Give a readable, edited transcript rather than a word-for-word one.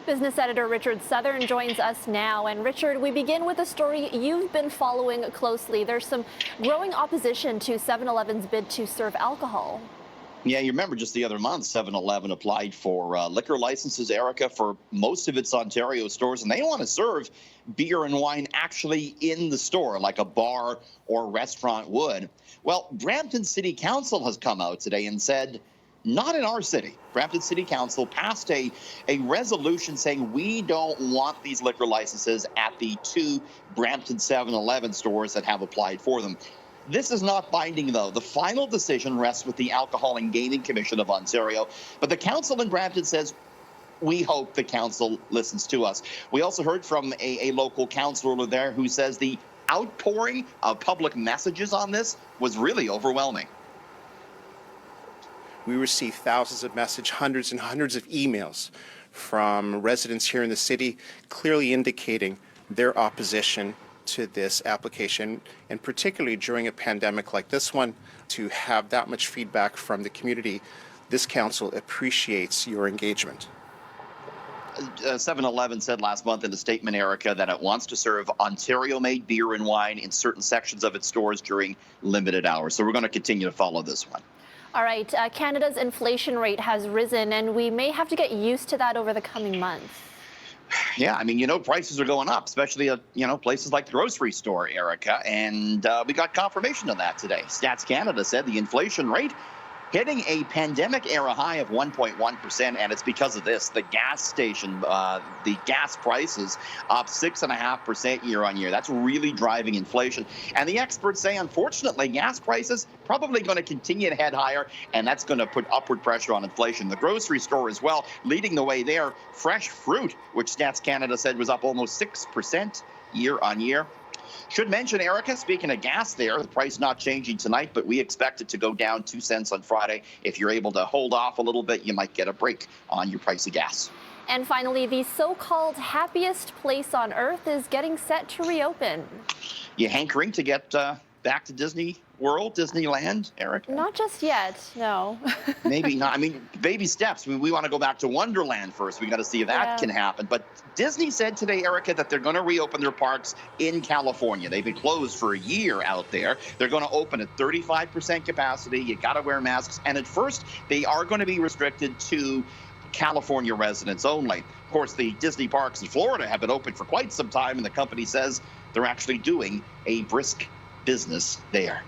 Business editor Richard Southern joins us now. And Richard, we begin with a story you've been following closely. There's some growing opposition to 7-Eleven's bid to serve alcohol. Yeah, you remember just the other month, 7-Eleven applied for liquor licenses, Erica, for most of its Ontario stores, and they want to serve beer and wine actually in the store, like a bar or restaurant would. Well, Brampton City Council has come out today and said, not in our city. Brampton City Council passed a resolution saying we don't want these liquor licenses at the two Brampton 7-Eleven stores that have applied for them. This is not binding, though. The final decision rests with the Alcohol and Gaming Commission of Ontario. But the council in Brampton says, we hope the council listens to us. We also heard from a local councillor there who says the outpouring of public messages on this was really overwhelming. We received thousands of messages, hundreds and hundreds of emails from residents here in the city, clearly indicating their opposition to this application, and particularly during a pandemic like this one, to have that much feedback from the community. This council appreciates your engagement. 7-Eleven said last month in a statement, Erica, that it wants to serve Ontario-made beer and wine in certain sections of its stores during limited hours. So we're going to continue to follow this one. All right, Canada's inflation rate has risen, and we may have to get used to that over the coming months. Yeah, I mean, prices are going up, especially at, places like the grocery store, Erica. And we got confirmation of that today. Stats Canada said the inflation rate hitting a pandemic-era high of 1.1%, and it's because of this. The gas station, the gas prices up 6.5% year on year. That's really driving inflation. And the experts say, unfortunately, gas prices probably going to continue to head higher, and that's going to put upward pressure on inflation. The grocery store as well, leading the way there. Fresh fruit, which Stats Canada said was up almost 6% year on year. Should mention, Erica, speaking of gas there, the price not changing tonight, but we expect it to go down 2 cents on Friday. If you're able to hold off a little bit, you might get a break on your price of gas. And finally, the so-called happiest place on earth is getting set to reopen. You hankering to get back to Disney World, Disneyland, Erica? Not just yet, no. Maybe not. I mean, baby steps. I mean, we want to go back to Wonderland first. We got to see if that can happen. But Disney said today, Erica, that they're going to reopen their parks in California. They've been closed for a year out there. They're going to open at 35% capacity. You got to wear masks. And at first, they are going to be restricted to California residents only. Of course, the Disney parks in Florida have been open for quite some time, and the company says they're actually doing a brisk business there.